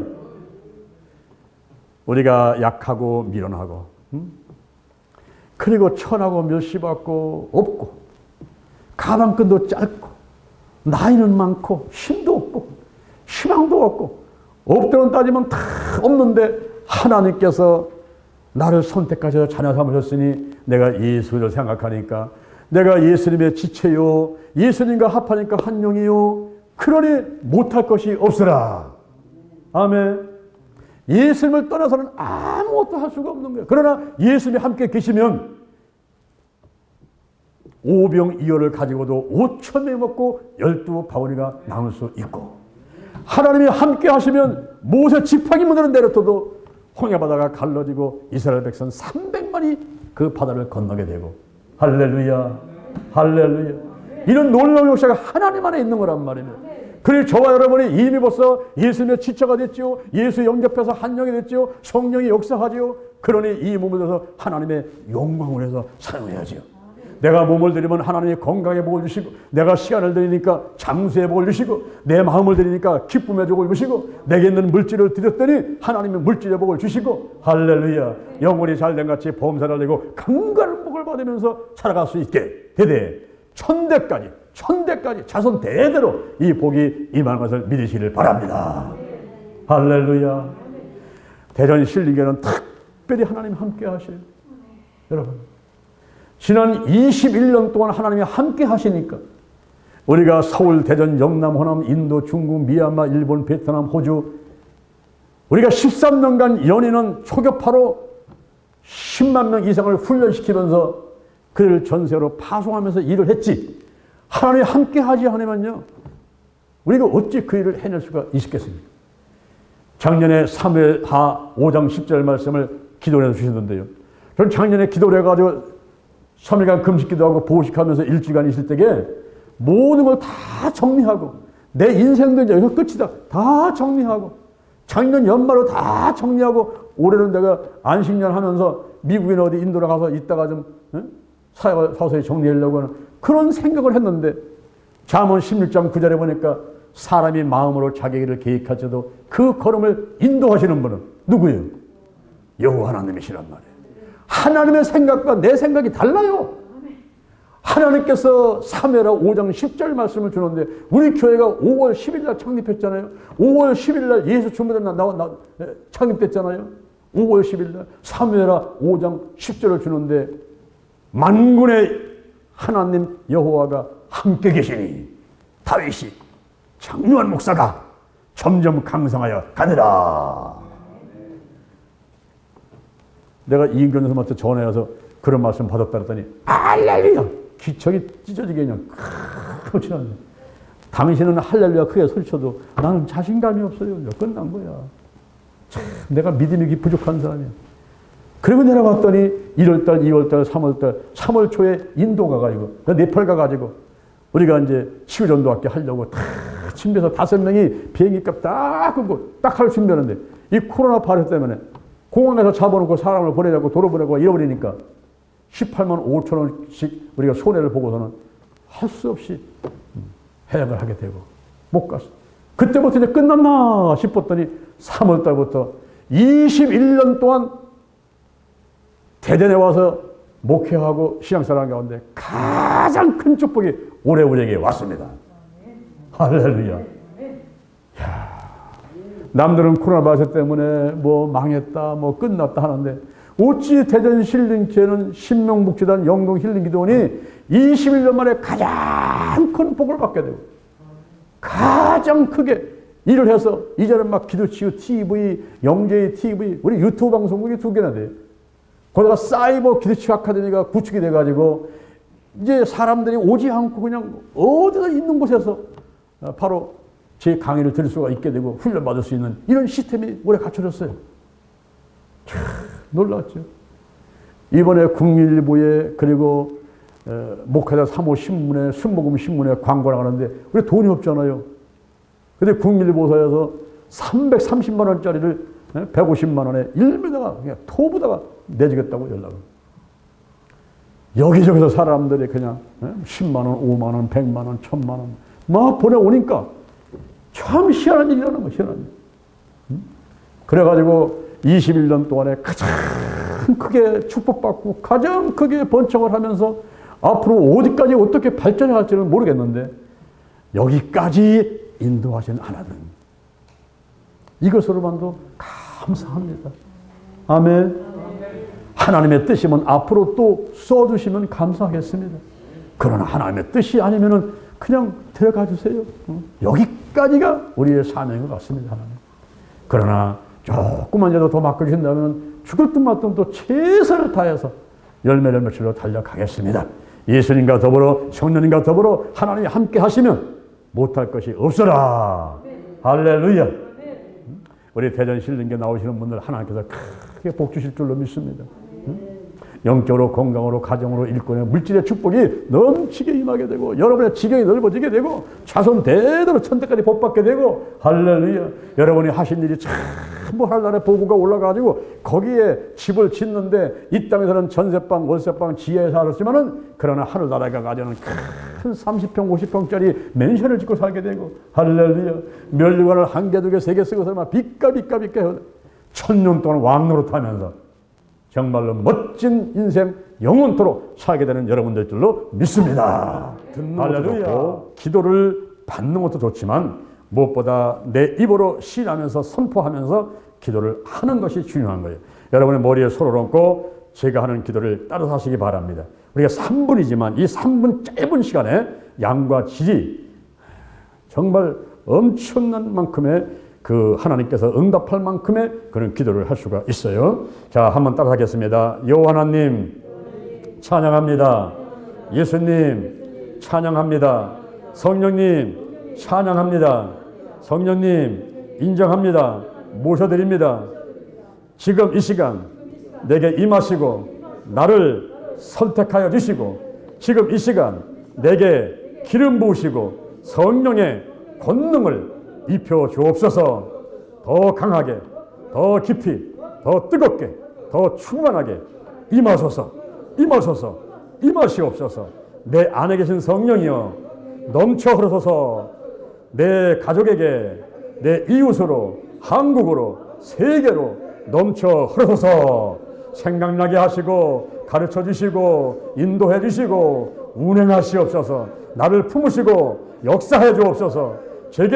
우리가 약하고 미련하고 그리고 천하고 멸시받고 없고 가방끈도 짧고 나이는 많고 힘도 없고 희망도 없고 없다는 따지면 다 없는데 하나님께서 나를 선택하셔서 자녀 삼으셨으니 내가 예수를 생각하니까 내가 예수님의 지체요 예수님과 합하니까 한 영이요 그러니 못할 것이 없으라. 아멘. 예수님을 떠나서는 아무것도 할 수가 없는 거예요. 그러나 예수님이 함께 계시면 오병이어를 가지고도 5,000명이 먹고 12바구니가 나올 수 있고 하나님이 함께 하시면 모세 지팡이 문으로 내려둬도 홍해바다가 갈라지고 이스라엘 백성 300만이 그 바다를 건너게 되고 할렐루야 할렐루야 이런 놀라운 역사가 하나님 안에 있는 거란 말입니다. 그래서 저와 여러분이 이미 벌써 예수님의 지체가 됐죠. 예수 영접해서 한 영이 됐죠. 성령이 역사하죠. 그러니 이 몸을 들어서 하나님의 영광을 해서 사용해야죠. 내가 몸을 드리면 하나님이 건강에 복을 주시고 내가 시간을 드리니까 장수에 복을 주시고 내 마음을 드리니까 기쁨에 복을 주시고 내게 있는 물질을 드렸더니 하나님이 물질의 복을 주시고 할렐루야 영혼이 잘된 같이 범사를 내고 강건한 복을 받으면서 살아갈 수 있게 되되 천대까지 자손 대대로 이 복이 임하는 것을 믿으시길 바랍니다. 할렐루야. 대전 신림교회는 특별히 하나님 함께 하실 여러분 지난 21년 동안 하나님이 함께 하시니까 우리가 서울, 대전, 영남, 호남, 인도, 중국, 미얀마, 일본, 베트남, 호주 우리가 13년간 연인은 초교파로 10만 명 이상을 훈련시키면서 그를 전세로 파송하면서 일을 했지 하나님이 함께 하지 않으면요 우리가 어찌 그 일을 해낼 수가 있겠습니까? 작년에 사무엘하 5장 10절 말씀을 기도해 주셨는데요 저는 작년에 기도를 해가지고 3일간 금식기도하고 보식하면서 일주일간 있을 때에 모든 걸 다 정리하고 내 인생도 이제 여기서 끝이다 다 정리하고 작년 연말로 다 정리하고 올해는 내가 안식년 하면서 미국이나 어디 인도로 가서 있다가 좀 서서히 정리하려고 하는 그런 생각을 했는데 잠언 16장 9절에 보니까 사람이 마음으로 자기 길을 계획할지도 그 걸음을 인도하시는 분은 누구예요? 여호와 하나님이시란 말이에요. 하나님의 생각과 내 생각이 달라요. 하나님께서 사무엘하 5장 10절 말씀을 주는데 우리 교회가 5월 10일 날 창립했잖아요. 5월 10일 날 예수 주문에 창립됐잖아요. 5월 10일 날 사무엘하 5장 10절을 주는데 만군의 하나님 여호와가 함께 계시니 다윗이 장요한 목사가 점점 강성하여 가느라. 내가 이인경 선생님한테 전화해서 그런 말씀 받았다 그랬더니 할렐루야 기척이 찢어지게 그냥 크게 치는데 당신은 할렐루야 크게 소리쳐도 나는 자신감이 없어요. 끝난 거야. 참 내가 믿음이 부족한 사람이야. 그리고 내려봤더니 1월달, 2월달, 3월달, 3월 초에 인도 가가지고 네팔 가가지고 우리가 이제 치유전도학교 하려고 다 준비해서 5명이 비행기값 딱 끊고 딱 할 준비하는데 이 코로나 바이러스 때문에 공항에서 잡아놓고 사람을 보내자고 도로 보내고 잃어버리니까 18만 5천 원씩 우리가 손해를 보고서는 할 수 없이 해약을 하게 되고 못 갔어. 그때부터 이제 끝났나 싶었더니 3월 달부터 21년 동안 대전에 와서 목회하고 신앙생활 가운데 가장 큰 축복이 올해 우리에게 왔습니다. 할렐루야. 남들은 코로나 바이러스 때문에 뭐 망했다, 뭐 끝났다 하는데 어찌 대전 힐링교회는 신명복지단 영동 힐링기도원이 21년 만에 가장 큰 복을 받게 되고 가장 크게 일을 해서 이제는 막 기도치유 TV, 영재의 TV, 우리 유튜브 방송국이 2개나 돼요. 거기다가 사이버 기도치유 아카데미가 구축이 돼가지고 이제 사람들이 오지 않고 그냥 어디서 있는 곳에서 바로 제 강의를 들을 수가 있게 되고 훈련받을 수 있는 이런 시스템이 올해 갖춰졌어요. 참 놀랐죠. 이번에 국민일보에 그리고 목회자 3호 신문에 순복음 신문에 광고를 하는데 우리 돈이 없잖아요. 근데 국민일보사에서 330만 원짜리를 150만 원에 일면에다가 그냥 토부다가 내주겠다고 연락을. 여기저기서 사람들이 그냥 10만 원, 5만 원, 100만 원, 1000만 원 막 보내오니까 참 희한한 일이라는 거, 희한한 일. 그래가지고 21년 동안에 가장 크게 축복받고 가장 크게 번창을 하면서 앞으로 어디까지 어떻게 발전해 갈지는 모르겠는데 여기까지 인도하신 하나님. 이것으로만도 감사합니다. 아멘. 하나님의 뜻이면 앞으로 또 써주시면 감사하겠습니다. 그러나 하나님의 뜻이 아니면은 그냥 들어가 주세요. 여기까지가 우리의 사명인 것 같습니다. 하나님. 그러나 조금만이라도 더 맡겨주신다면 죽을 듯 말든 또 최선을 다해서 열매를 맺으러 달려가겠습니다. 예수님과 더불어 성령님과 더불어 하나님이 함께 하시면 못할 것이 없어라. 할렐루야. 우리 대전 신림교회 나오시는 분들 하나님께서 크게 복 주실 줄로 믿습니다. 영적으로, 건강으로, 가정으로, 일꾼의 물질의 축복이 넘치게 임하게 되고 여러분의 지경이 넓어지게 되고 자손 대대로 천대까지 복받게 되고 할렐루야. 여러분이 하신 일이 전부 하늘나라에 보고가 올라가지고 거기에 집을 짓는데 이 땅에서는 전세방, 월세방, 지하에 살았지만은 그러나 하늘나라가 가져는 큰 30평, 50평짜리 맨션을 짓고 살게 되고 할렐루야. 면류관을 한 개, 두 개, 세 개 쓰고 살면 빚가 천년 동안 왕노릇하면서 정말로 멋진 인생 영원토록 살게 되는 여러분들 줄로 믿습니다. 할렐루야. 기도를 받는 것도 좋지만 무엇보다 내 입으로 시인하면서 선포하면서 기도를 하는 것이 중요한 거예요. 여러분의 머리에 손을 얹고 제가 하는 기도를 따라서 하시기 바랍니다. 우리가 3분이지만 이 3분 짧은 시간에 양과 질이 정말 엄청난 만큼의 그 하나님께서 응답할 만큼의 그런 기도를 할 수가 있어요. 자, 한번 따라 하겠습니다. 여호와 하나님 찬양합니다. 예수님 찬양합니다. 성령님 찬양합니다. 성령님 인정합니다. 모셔드립니다. 지금 이 시간 내게 임하시고 나를 선택하여 주시고 지금 이 시간 내게 기름 부으시고 성령의 권능을 입혀 주옵소서. 더 강하게, 더 깊이, 더 뜨겁게, 더 충만하게 임하소서. 임하소서. 임하시옵소서. 내 안에 계신 성령이여 넘쳐 흐르소서. 내 가족에게, 내 이웃으로, 한국으로, 세계로 넘쳐 흐르소서. 생각나게 하시고 가르쳐 주시고 인도해 주시고 운행하시옵소서. 나를 품으시고 역사해 주옵소서. 제게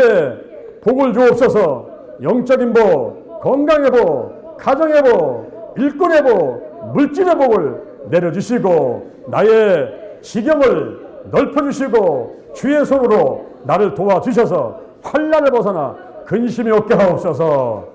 복을 주옵소서. 영적인 복, 건강의 복, 가정의 복, 일꾼의 복, 물질의 복을 내려주시고 나의 지경을 넓혀주시고 주의 손으로 나를 도와주셔서 환난을 벗어나 근심이 없게 하옵소서.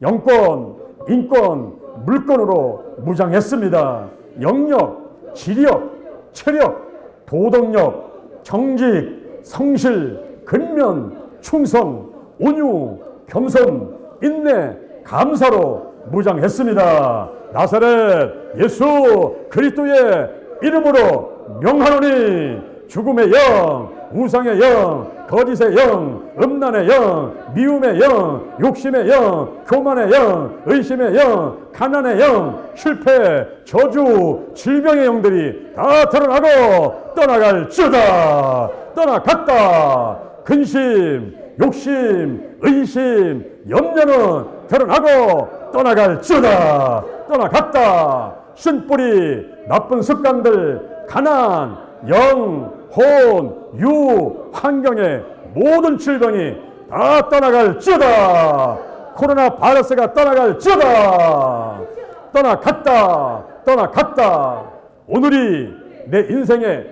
영권, 인권, 물권으로 무장했습니다. 영력, 지력, 체력, 도덕력, 정직, 성실, 근면, 충성, 온유, 겸손, 인내, 감사로 무장했습니다. 나사렛 예수 그리스도의 이름으로 명하노니 죽음의 영, 우상의 영, 거짓의 영, 음란의 영, 미움의 영, 욕심의 영, 교만의 영, 의심의 영, 가난의 영, 실패, 저주, 질병의 영들이 다 드러나고 떠나갈지어다. 떠나갔다. 근심, 욕심, 의심, 염려는 드러나고 떠나갈지어다. 떠나갔다. 쓴뿌리, 나쁜 습관들, 가난, 영, 혼, 유, 환경의 모든 질병이 다 떠나갈지어다. 코로나 바이러스가 떠나갈지어다. 떠나갔다. 떠나갔다. 오늘이 내 인생의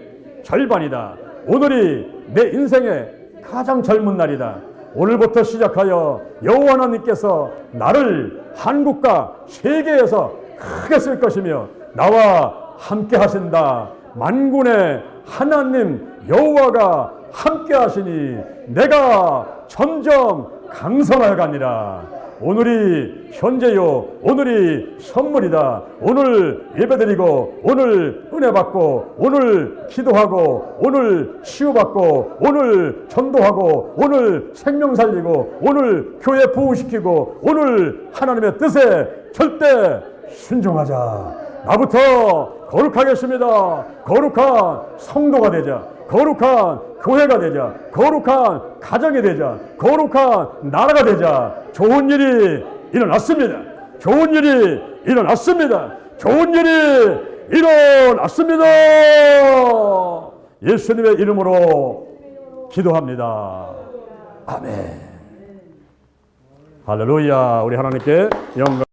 절반이다. 오늘이 내 인생의 가장 젊은 날이다. 오늘부터 시작하여 여호와 하나님께서 나를 한국과 세계에서 크게 쓸 것이며 나와 함께 하신다. 만군의 하나님 여호와가 함께 하시니 내가 점점 강성하여 가니라. 오늘이 현재요. 오늘이 선물이다. 오늘 예배드리고 오늘 은혜 받고 오늘 기도하고 오늘 치유받고 오늘 전도하고 오늘 생명 살리고 오늘 교회 부흥시키고 오늘 하나님의 뜻에 절대 순종하자. 나부터 거룩하겠습니다. 거룩한 성도가 되자. 거룩한 교회가 되자. 거룩한 가정이 되자. 거룩한 나라가 되자. 좋은 일이 일어났습니다. 좋은 일이 일어났습니다. 좋은 일이 일어났습니다. 예수님의 이름으로 기도합니다. 아멘. 할렐루야. 우리 하나님께 영광.